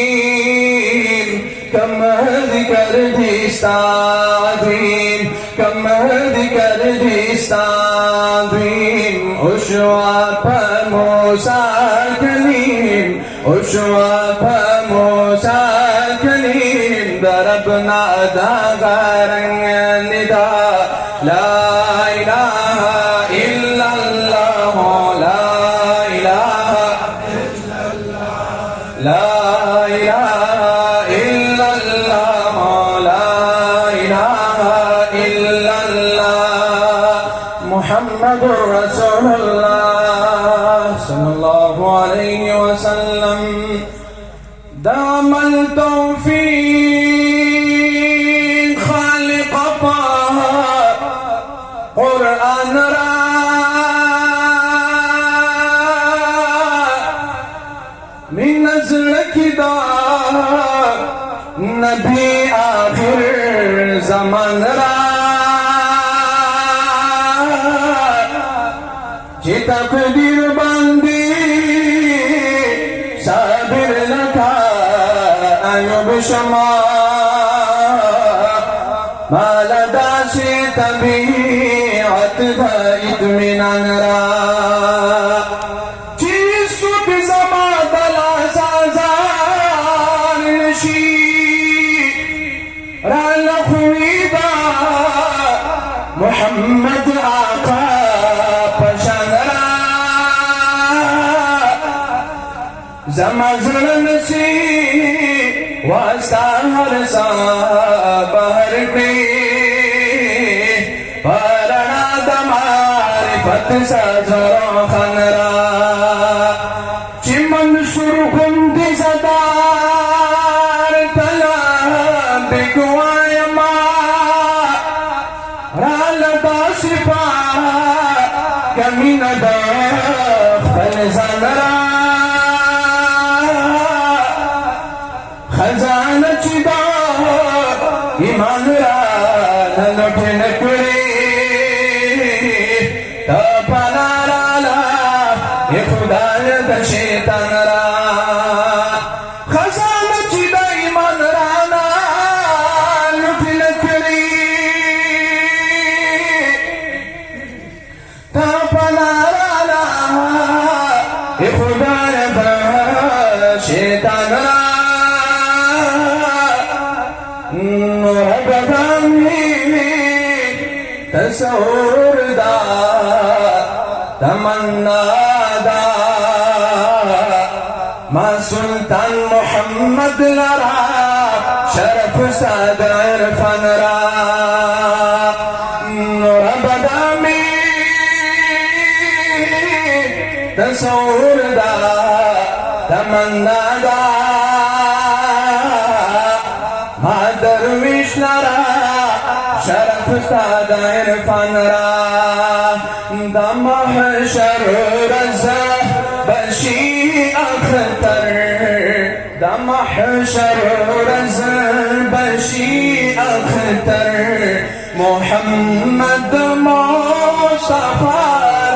المساكنين كما ذكر ديستاذين كما ذكر ديستاذين أشواف مساكنين أشواف مساكنين ضربنا داغرن نداء لا إله إلا الله لا إله لا إله إلا الله لا إله إلا الله محمد رسول الله صلى الله عليه وسلم دام التوفيق خالق طه قرآن را من نزل كدا نبي آخر زمان را جي تقدیر باندی صابر لکا ایوب شما مالا داسی طبیعت دا اطمینان را چیسو بی زما دلا سازان نشی را لخویدا محمد آقا پشان را زمازن نسی واسطا ہر سا بہر پی پرنا دمارفت سازو خنرا چمن سرخم دی صدار تلا بگوائی ما رالتا سپا کمین دخل زنرا خزانہ چدا ایمان را نلوٹے نکڑی تپنا رالا یہ خدا دا شیطان را خزانہ چدا ایمان را نلوٹے نکڑی تپنا رالا یہ خدا دا شیطان را تصور دا تمنا دا ما سلطان محمد لرا شرف ساد عرفان را نور بدامی تصور دا تمنا دا ما درویش لرا شرف استاد عرفان را دا محشر رزا بشي اختر دا محشر رزا بشي اختر محمد مصطفى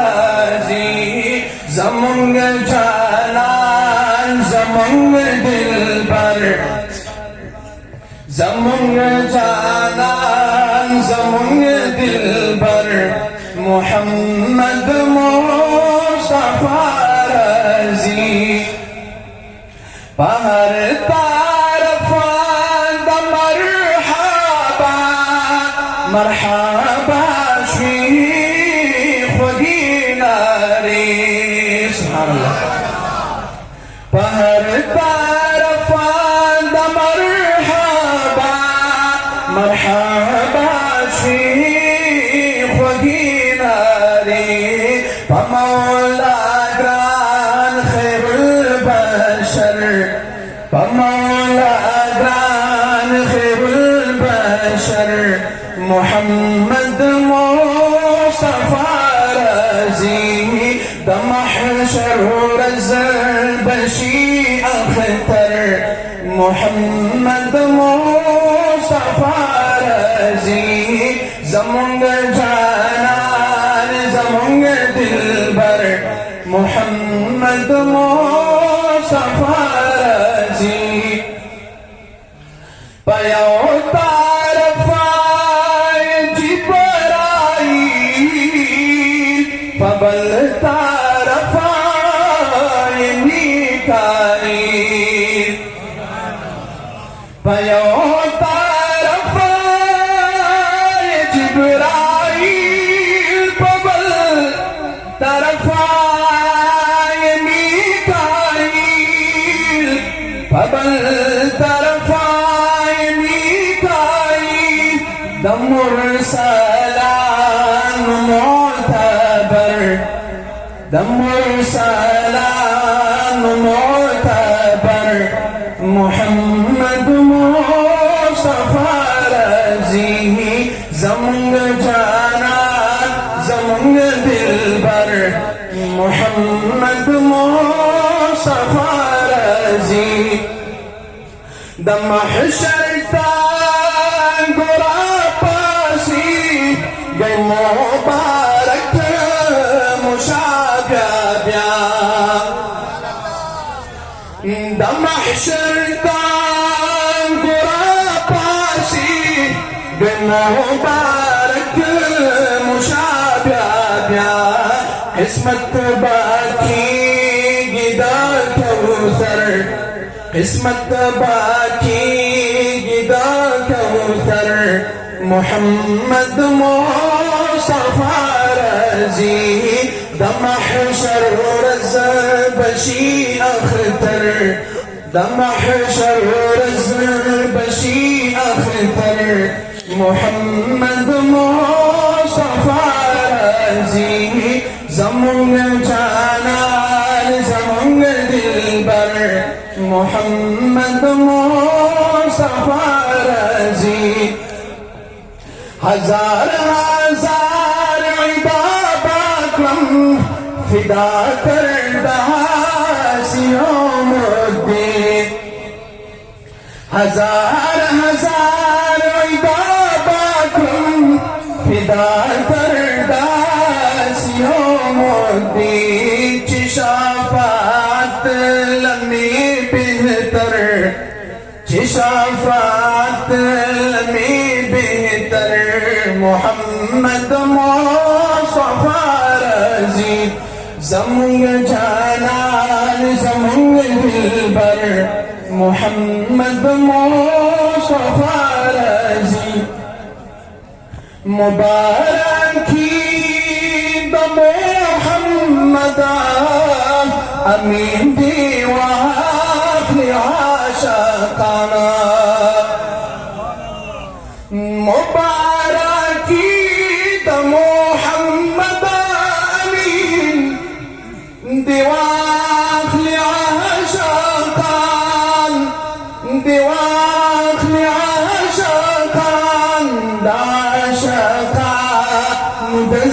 رازي زمونگ جانان زمونگ دلبر زمونگ جانان زمونگ دلبر محمد مصطفى رازي بہر طرفان دا مرحبا مرحبا شوی خودی ناری سبحان اللہ بہر طرفان دا مرحبا مرحبا شوی خودی ناری بمولا گران خیر البشر بمولا گران خیر البشر محمد مصطفى رازي دا محشر رزا بشي اختر محمد مصطفى رازي زمونگ جانان زمونگ دلبر محمد مصطفى رازي پیاو فبل طرفا ميكائيل فيو طرفا جبرائيل فبل طرفا ميكائيل فبل طرفا ميكائيل دم مرسلان معتبر دم مرسلان معتبر محمد مصطفى رازي زمونگ جانان زمونگ دلبر محمد مصطفى رازي دا محشر تا گرا پاسی گئی مبارک مشابه دا محشر دان گرا پاسی گئی مبارک مشابه قسمت باقی گدا کوثر قسمت باقی گدا کوثر محمد مصطفى رازي دا محشر رزا بشي اختر دا محشر رزا بشي اختر محمد مصطفى رازي زمونگ جانان زمونگ دلبر محمد مصطفى رازي ہزار ہزار عبادت فدا کردہ سیوم الدین ہزار ہزار عبادت فدا کردہ سیوم الدین چی شفاعت لمی بہتر چی شفاعت لمی بہتر محمد مصطفى رازي زمونگ جانان زمونگ دلبر محمد مصطفى رازي مبارکی دا محمد امین دی وافلی عاشقانا مبارکی دا محمد امین دی وافلی عاشقان دی وافلی عاشقان دا عاشق